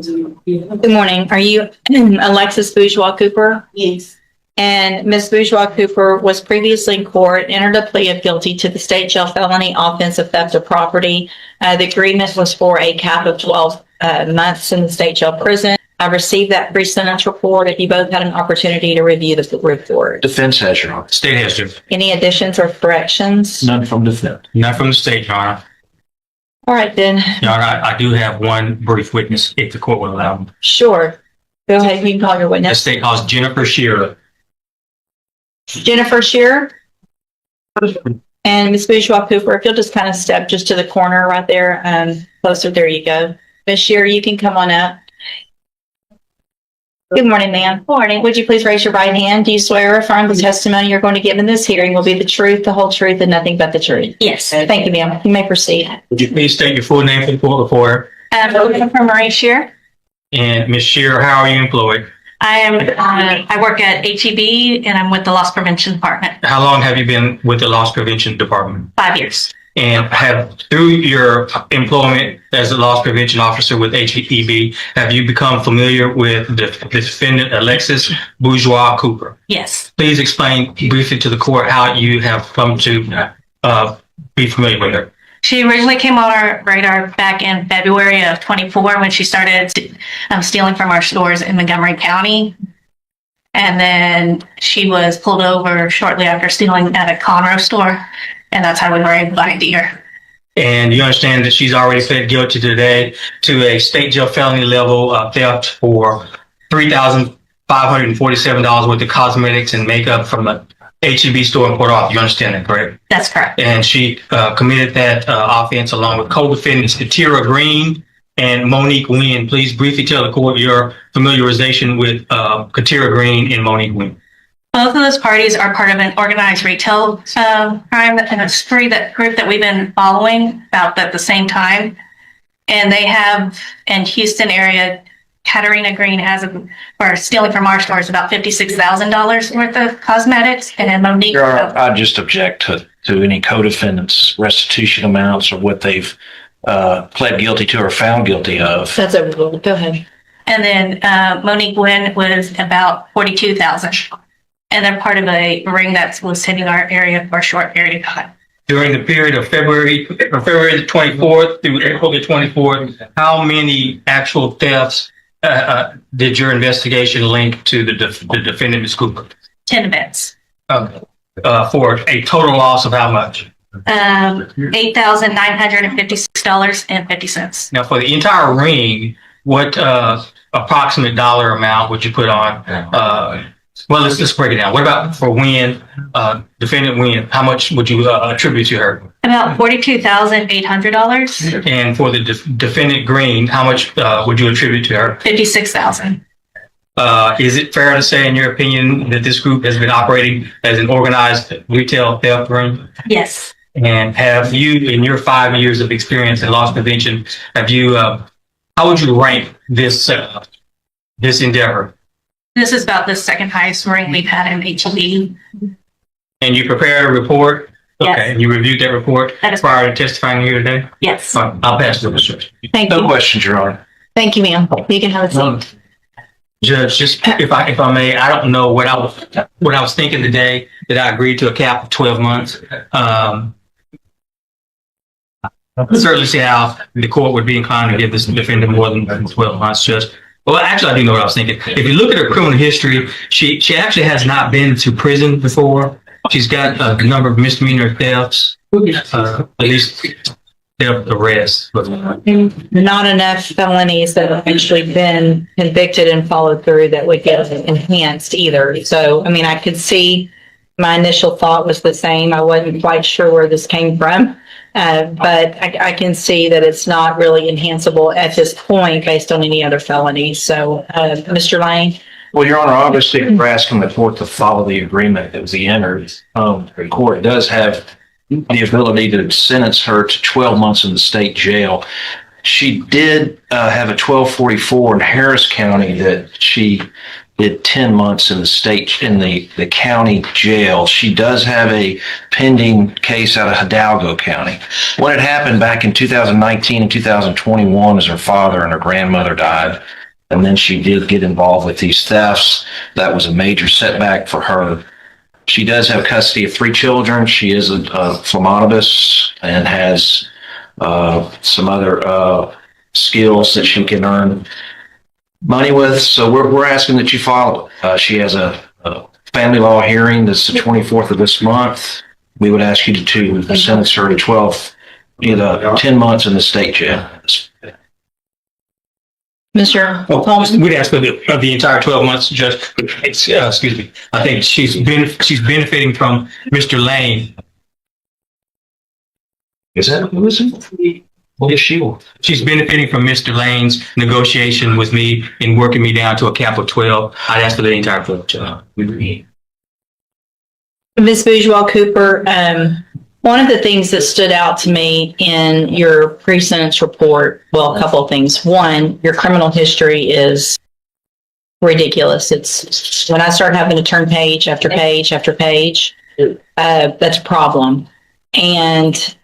Good morning. Are you Alexis Baja Cooper? Yes. And Ms. Baja Cooper was previously in court, entered a plea of guilty to the state jail felony offensive theft of property. The agreement was for a cap of 12 months in the state jail prison. I received that pre-sentence report. If you both had an opportunity to review the report. Defense has, Your Honor. State has, Your Any additions or corrections? None from defense. Not from the state, Your Honor. All right, then. Your Honor, I do have one brief witness, if the court will allow me. Sure. Go ahead. You can call your The witness. state calls Jennifer Shearer. Jennifer Shearer. And Ms. Baja Cooper, if you'll just kind of step just to the corner right there, closer. There you go. Ms. Shearer, you can come on up. Good morning, ma'am. Morning. Would you please raise your right hand? Do you swear or affirm the testimony you're going to give in this hearing will be the truth, the whole truth, and nothing but the truth? Yes. Thank you, ma'am. You may proceed. Would you please state your full name for the court before? Jennifer Marie Shear. And Ms. Shearer, how are you employed? I work at HEB and I'm with the Loss Prevention Department. How long have you been with the Loss Prevention Department? 5 years. And through your employment as a loss prevention officer with HEB, have you become familiar with the defendant, Alexis Baja Cooper? Yes. Please explain briefly to the court how you have come to be familiar with her. She originally came on our radar back in February of 24 when she started stealing from our stores in Montgomery County. And then she was pulled over shortly after stealing at a Conroe store. And that's how we were able to ID her. And you understand that she's already pled guilty today to a state jail felony level theft for $3,547 worth of cosmetics and makeup from the HEB store in Port Arthur. You understand that, correct? That's correct. And she committed that offense along with co-defendants Katira Green and Monique Wynn. Please briefly tell the court your familiarization with Katira Green and Monique Wynn. Both of those parties are part of an organized retail crime and a spree group that we've been following about at the same time. And they have in Houston area, Katarina Green has for stealing from our stores about $56,000 worth of cosmetics, and Monique. Your Honor, I just object to any co-defendants' restitution amounts or what they've pled guilty to or found guilty of. That's overruled. Go ahead. And then Monique Wynn was about $42,000. And they're part of a ring that was hitting our area for a short period of time. During the period of February the 24th through April the 24th, how many actual thefts did your investigation link to the defendant, Ms. Cooper? 10 events. For a total loss of how much? $8,956.50. Now, for the entire ring, what approximate dollar amount would you put on? Well, let's break it down. What about for Wynn, defendant Wynn? How much would you attribute to her? About $42,800. And for the defendant Green, how much would you attribute to her? $56,000. Is it fair to say, in your opinion, that this group has been operating as an organized retail theft ring? Yes. And have you, in your 5 years of experience in loss prevention, have you? How would you rank this endeavor? This is about the second highest ring we've had in HEB. And you prepared a report? Yes. Okay, and you reviewed that report prior to testifying here today? Yes. I'll pass the research. Thank No you. questions, Your Honor. Thank you, ma'am. You can have a seat. Judge, just if I may, I don't know what I was thinking today that I agreed to a cap of 12 months. I certainly see how the court would be inclined to give this defendant more than 12 months, Judge. Well, actually, I do know what I was thinking. If you look at her criminal history, she actually has not been to prison before. She's got a number of misdemeanor thefts, at least theft arrests. Not enough felonies that have actually been convicted and followed through that would get enhanced either. So, I mean, I could see my initial thought was the same. I wasn't quite sure where this came from. But I can see that it's not really enhanceable at this point based on any other felonies. So, Mr. Lane? Well, Your Honor, obviously, we're asking the court to follow the agreement that was entered. The court does have the ability to sentence her to 12 months in the state jail. She did have a 1244 in Harris County that she did 10 months in the county jail. She does have a pending case out of Hidalgo County. What had happened back in 2019 and 2021 is her father and her grandmother died. And then she did get involved with these thefts. That was a major setback for her. She does have custody of 3 children. She is a phlebotomist and has some other skills that she can earn money with. So we're asking that you follow it. She has a family law hearing. That's the 24th of this month. We would ask you to sentence her to 10 months in the state jail. Mr. Oh, Holmes? we'd ask for the entire 12 months, Judge. Excuse me. I think she's benefiting from Mr. Lane. Is that who is it? What is she? She's benefiting from Mr. Lane's negotiation with me in working me down to a cap of 12. I'd ask for the entire 12, Judge. Ms. Baja Cooper, one of the things that stood out to me in your pre-sentence report, well, a couple of things. One, your criminal history is ridiculous. It's when I start having to turn page after page after page, that's a problem. And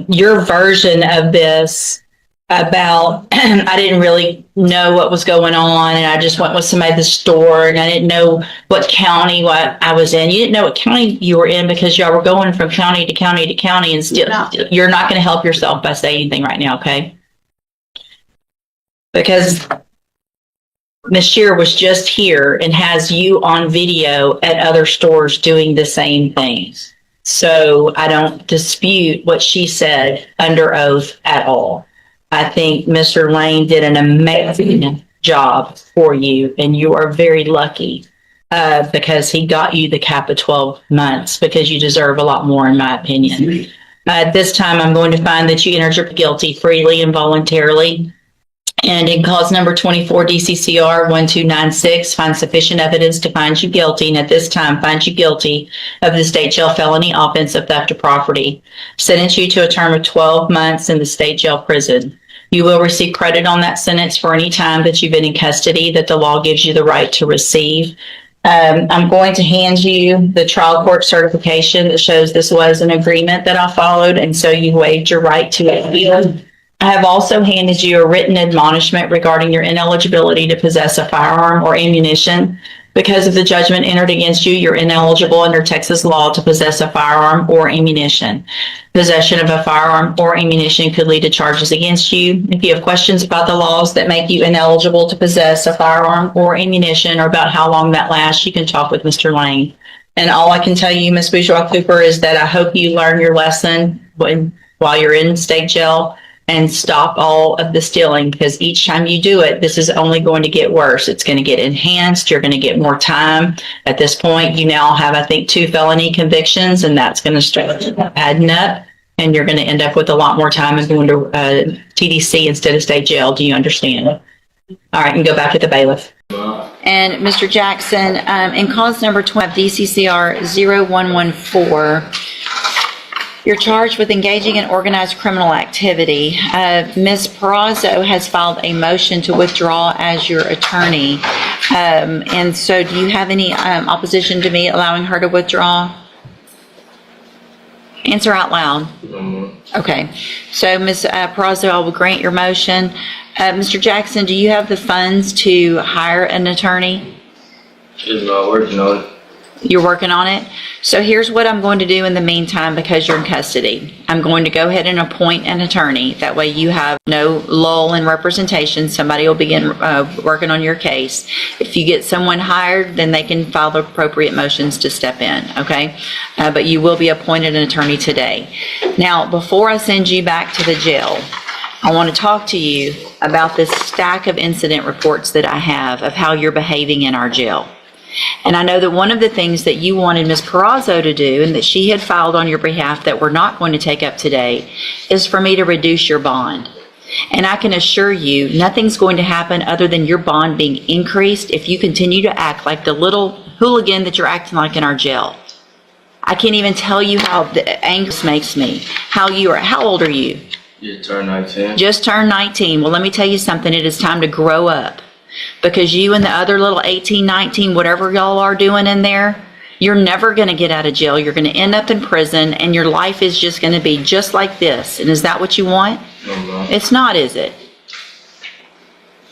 your version of this about I didn't really know what was going on, and I just went with somebody at the store, and I didn't know what county what I was in. You didn't know what county you were in because y'all were going from county to county to county, and still you're not going to help yourself by saying anything right now, okay? Because Ms. Shearer was just here and has you on video at other stores doing the same things. So I don't dispute what she said under oath at all. I think Mr. Lane did an amazing job for you, and you are very lucky because he got you the cap of 12 months because you deserve a lot more, in my opinion. At this time, I'm going to find that you entered your guilty freely and voluntarily. And in cause number 24 DCCR 1296, find sufficient evidence to find you guilty, and at this time find you guilty of the state jail felony offense of theft of property. Sentence you to a term of 12 months in the state jail prison. You will receive credit on that sentence for any time that you've been in custody that the law gives you the right to receive. I'm going to hand you the trial court certification that shows this was an agreement that I followed, and so you waived your right to appeal. I have also handed you a written admonishment regarding your ineligibility to possess a firearm or ammunition. Because of the judgment entered against you, you're ineligible under Texas law to possess a firearm or ammunition. Possession of a firearm or ammunition could lead to charges against you. If you have questions about the laws that make you ineligible to possess a firearm or ammunition or about how long that lasts, you can talk with Mr. Lane. And all I can tell you, Ms. Baja Cooper, is that I hope you learn your lesson while you're in state jail and stop all of the stealing, because each time you do it, this is only going to get worse. It's going to get enhanced. You're going to get more time. At this point, you now have, I think, 2 felony convictions, and that's going to start adding up, and you're going to end up with a lot more time and going to TDC instead of state jail. Do you understand? All right, and go back to the bailiff. And Mr. Jackson, in cause number 12, DCCR 0114, you're charged with engaging in organized criminal activity. Ms. Perazo has filed a motion to withdraw as your attorney. And so do you have any opposition to me allowing her to withdraw? Answer out loud. Okay. So Ms. Perazo, I will grant your motion. Mr. Jackson, do you have the funds to hire an attorney? She's not working on it. You're working on it? So here's what I'm going to do in the meantime because you're in custody. I'm going to go ahead and appoint an attorney. That way you have no lull in representation. Somebody will begin working on your case. If you get someone hired, then they can file the appropriate motions to step in, okay? But you will be appointed an attorney today. Now, before I send you back to the jail, I want to talk to you about this stack of incident reports that I have of how you're behaving in our jail. And I know that one of the things that you wanted Ms. Perazo to do and that she had filed on your behalf that we're not going to take up today is for me to reduce your bond. And I can assure you nothing's going to happen other than your bond being increased if you continue to act like the little hooligan that you're acting like in our jail. I can't even tell you how the anger makes me. How old are you? Just turned 19. Just turned 19. Well, let me tell you something. It is time to grow up. Because you and the other little 18, 19, whatever y'all are doing in there, you're never going to get out of jail. You're going to end up in prison, and your life is just going to be just like this. And is that what you want? It's not, is it?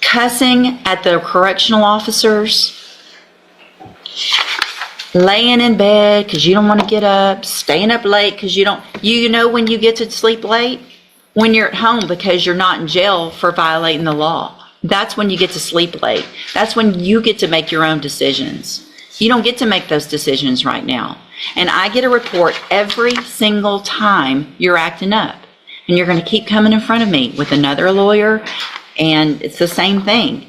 Cussing at the correctional officers, laying in bed because you don't want to get up, staying up late because you don't, you know when you get to sleep late? When you're at home because you're not in jail for violating the law. That's when you get to sleep late. That's when you get to make your own decisions. You don't get to make those decisions right now. And I get a report every single time you're acting up. And you're going to keep coming in front of me with another lawyer, and it's the same thing.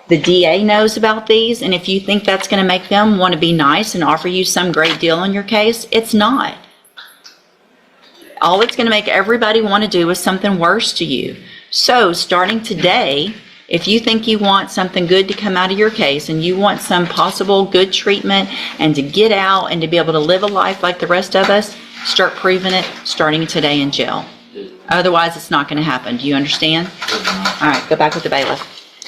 The DA knows about these, and if you think that's going to make them want to be nice and offer you some great deal on your case, it's not. All it's going to make everybody want to do is something worse to you. So starting today, if you think you want something good to come out of your case and you want some possible good treatment and to get out and to be able to live a life like the rest of us, start proving it starting today in jail. Otherwise, it's not going to happen. Do you understand? All right, go back with the bailiff.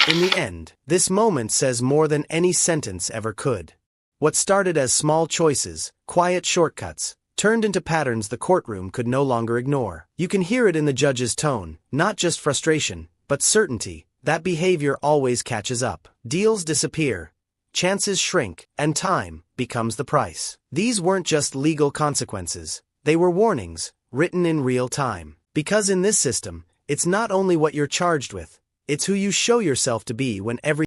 In the end, this moment says more than any sentence ever could. What started as small choices, quiet shortcuts, turned into patterns the courtroom could no longer ignore. You can hear it in the judge's tone, not just frustration, but certainty. That behavior always catches up. Deals disappear, chances shrink, and time becomes the price. These weren't just legal consequences. They were warnings, written in real time. Because in this system, it's not only what you're charged with, it's who you show yourself to be when every